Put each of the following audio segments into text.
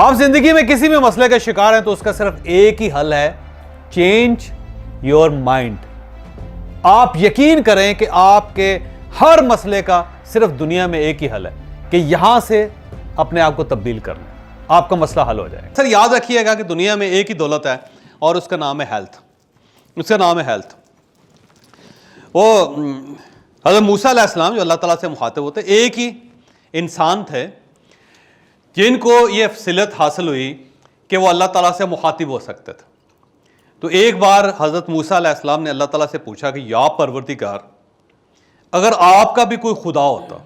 आप जिंदगी में किसी भी मसले का शिकार हैं तो उसका सिर्फ एक ही हल है, चेंज योर माइंड। आप यकीन करें कि आपके हर मसले का सिर्फ दुनिया में एक ही हल है कि यहां से अपने आप को तब्दील करना, आपका मसला हल हो जाएगा। सर याद रखिएगा कि दुनिया में एक ही दौलत है और उसका नाम है हेल्थ। उसका नाम है हेल्थ। वो हज़रत मूसा अलैहिस्सलाम जो अल्लाह ताला से मुखातिब होते, एक ही इंसान थे जिनको ये फसिलत हासिल हुई कि वो अल्लाह ताला से मुखातिब हो सकते थे। तो एक बार हज़रत मूसा अलैहिस्सलाम ने अल्लाह ताला से पूछा कि या परवरदिगार, अगर आपका भी कोई खुदा होता,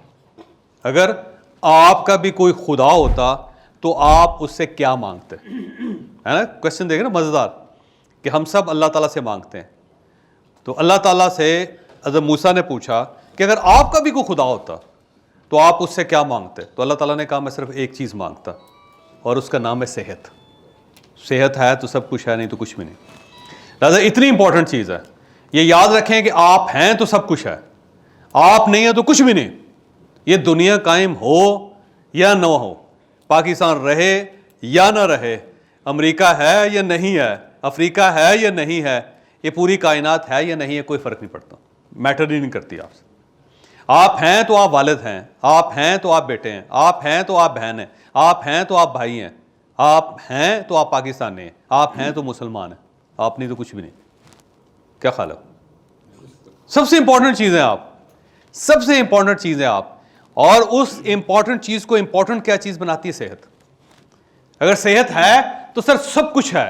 अगर आपका भी कोई खुदा होता तो आप उससे क्या मांगते? है ना क्वेश्चन, देखें ना मज़ेदार, कि हम सब अल्लाह ताला से मांगते हैं। तो अल्लाह ताला से हज़रत मूसा ने पूछा कि अगर आपका भी कोई खुदा होता तो आप उससे क्या मांगते? तो अल्लाह ताला ने कहा मैं सिर्फ एक चीज़ मांगता और उसका नाम है सेहत। सेहत है तो सब कुछ है, नहीं तो कुछ भी नहीं। लिहाजा इतनी इंपॉर्टेंट चीज़ है, ये याद रखें कि आप हैं तो सब कुछ है, आप नहीं है तो कुछ भी नहीं। ये दुनिया कायम हो या न हो, पाकिस्तान रहे या ना रहे, अमेरिका है या नहीं है, अफ्रीका है या नहीं है, ये पूरी कायनात है या नहीं है, कोई फ़र्क नहीं पड़ता, मैटर ही नहीं करती आपसे। आप हैं तो आप वालिद हैं, आप हैं तो आप बेटे हैं, आप हैं तो आप बहन हैं, आप हैं तो आप भाई हैं, आप हैं तो आप पाकिस्तानी हैं, आप हैं तो मुसलमान हैं, आप नहीं तो कुछ भी नहीं। क्या ख्याल है? सबसे इंपॉर्टेंट चीज़ है आप, सबसे इंपॉर्टेंट चीज़ है आप। और उस इंपॉर्टेंट चीज़ को इंपॉर्टेंट क्या चीज़ बनाती है? सेहत। अगर सेहत है तो सर सब कुछ है,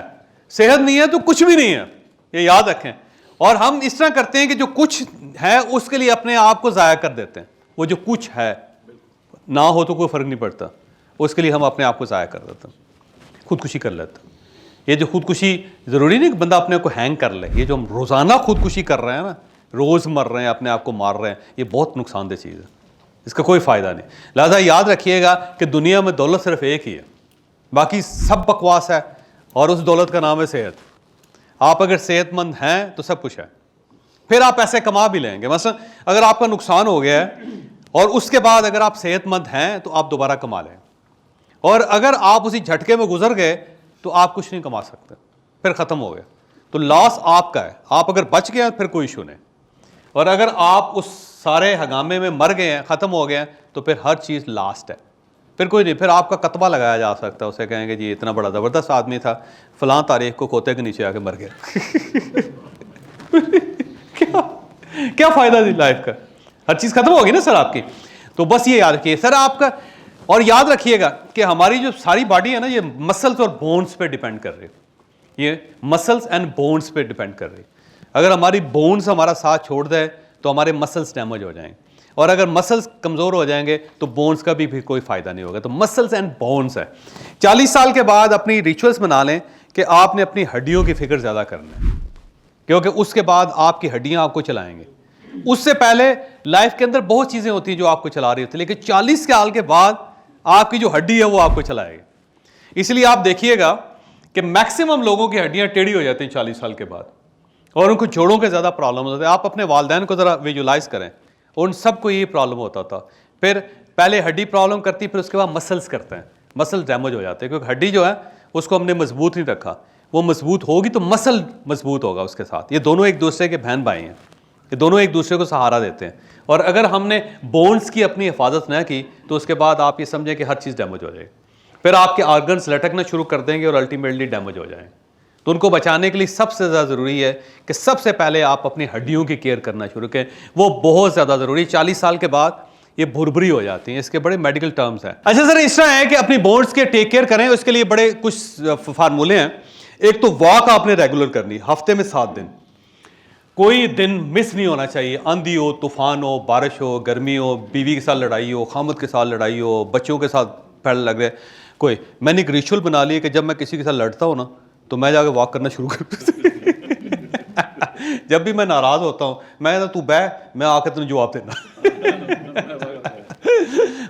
सेहत नहीं है तो कुछ भी नहीं है, ये याद रखें। और हम इस तरह करते हैं कि जो कुछ है उसके लिए अपने आप को ज़ाया कर देते हैं। वो जो कुछ है ना हो तो कोई फ़र्क नहीं पड़ता, उसके लिए हम अपने आप को ज़ाया कर देते हैं, खुदकुशी कर लेते हैं। ये जो खुदकुशी, ज़रूरी नहीं कि बंदा अपने आप को हैंग कर ले, ये जो हम रोज़ाना खुदकुशी कर रहे हैं ना, रोज़ मर रहे हैं, अपने आप को मार रहे हैं, ये बहुत नुकसानदेह चीज़ है, इसका कोई फ़ायदा नहीं। लिहाजा याद रखिएगा कि दुनिया में दौलत सिर्फ एक ही है, बाकी सब बकवास है, और उस दौलत का नाम है सेहत। आप अगर सेहतमंद हैं तो सब कुछ है, फिर आप पैसे कमा भी लेंगे। मसलन अगर आपका नुकसान हो गया है और उसके बाद अगर आप सेहतमंद हैं तो आप दोबारा कमा लें, और अगर आप उसी झटके में गुजर गए तो आप कुछ नहीं कमा सकते, फिर ख़त्म हो गया। तो लॉस आपका है। आप अगर बच गए फिर कोई इशू नहीं, और अगर आप उस सारे हंगामे में मर गए हैं, ख़त्म हो गए हैं, तो फिर हर चीज़ लास्ट है, फिर कोई नहीं। फिर आपका कतबा लगाया जा सकता है, उसे कहेंगे जी इतना बड़ा ज़बरदस्त आदमी था, फ़लाँ तारीख को कोते के नीचे आके मर गया। क्या फ़ायदा थी लाइफ का? हर चीज़ ख़त्म होगी ना सर आपकी। तो बस ये याद रखिए सर आपका, और याद रखिएगा कि हमारी जो सारी बॉडी है ना, ये मसल्स और बोन्स पे डिपेंड कर रही है, ये मसल्स एंड बोन्स पे डिपेंड कर रही है। अगर हमारी बोन्स हमारा साथ छोड़ दे तो हमारे मसल्स डैमेज हो जाएंगे, और अगर मसल्स कमज़ोर हो जाएंगे तो बोन्स का भी फिर कोई फ़ायदा नहीं होगा। तो मसल्स एंड बोन्स है। 40 साल के बाद अपनी रिचुअल्स बना लें कि आपने अपनी हड्डियों की फिक्र ज़्यादा करना है, क्योंकि उसके बाद आपकी हड्डियाँ आपको चलाएंगे। उससे पहले लाइफ के अंदर बहुत चीज़ें होती हैं जो आपको चला रही होती है, लेकिन 40 साल के बाद आपकी जो हड्डी है वो आपको चलाएगी। इसलिए आप देखिएगा कि मैक्सिमम लोगों की हड्डियाँ टेढ़ी हो जाती हैं 40 साल के बाद, और उनको जोड़ों के ज़्यादा प्रॉब्लम होते हैं। आप अपने वालिदैन को ज़रा विजुलाइज करें, उन सबको ये प्रॉब्लम होता था। फिर पहले हड्डी प्रॉब्लम करती, फिर उसके बाद मसल्स करते हैं, मसल डैमेज हो जाते हैं, क्योंकि हड्डी जो है उसको हमने मजबूत नहीं रखा। वो मजबूत होगी तो मसल मजबूत होगा उसके साथ। ये दोनों एक दूसरे के बहन भाई हैं, ये दोनों एक दूसरे को सहारा देते हैं। और अगर हमने बोन्स की अपनी हिफाजत न की तो उसके बाद आप ये समझें कि हर चीज़ डैमेज हो जाएगी, फिर आपके ऑर्गन्स लटकना शुरू कर देंगे और अल्टीमेटली डैमेज हो जाएंगे। तो उनको बचाने के लिए सबसे ज़्यादा ज़रूरी है कि सबसे पहले आप अपनी हड्डियों की केयर करना शुरू करें, वो बहुत ज़्यादा ज़रूरी। 40 साल के बाद ये भुरभुरी हो जाती हैं, इसके बड़े मेडिकल टर्म्स हैं। अच्छा सर, इस तरह है कि अपनी बोन्स के टेक केयर करें, उसके लिए बड़े कुछ फार्मूले हैं। एक तो वॉक आपने रेगुलर करनी, हफ्ते में 7 दिन, कोई दिन मिस नहीं होना चाहिए। आंधी हो, तूफान हो, बारिश हो, गर्मी हो, बीवी के साथ लड़ाई हो, खामद के साथ लड़ाई हो, बच्चों के साथ फैल लग रहे, कोई, मैंने एक रिचुअल बना लिया कि जब मैं किसी के साथ लड़ता हूँ ना तो मैं जाके वॉक करना शुरू कर जब भी मैं नाराज़ होता हूँ, मैं तू बह, मैं आकर तुझे जवाब देना।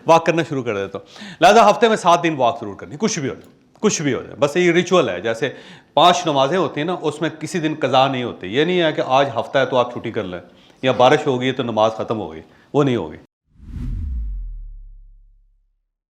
वॉक करना शुरू कर देता हूँ। लिहाजा हफ्ते में 7 दिन वॉक जरूर करनी, कुछ भी हो जाए, कुछ भी हो जाए, बस ये रिचुअल है। जैसे 5 नमाजें होती हैं ना, उसमें किसी दिन कज़ा नहीं होती। ये नहीं है कि आज हफ्ता है तो आप छुट्टी कर लें, या बारिश होगी तो नमाज ख़त्म हो गई, वो नहीं होगी।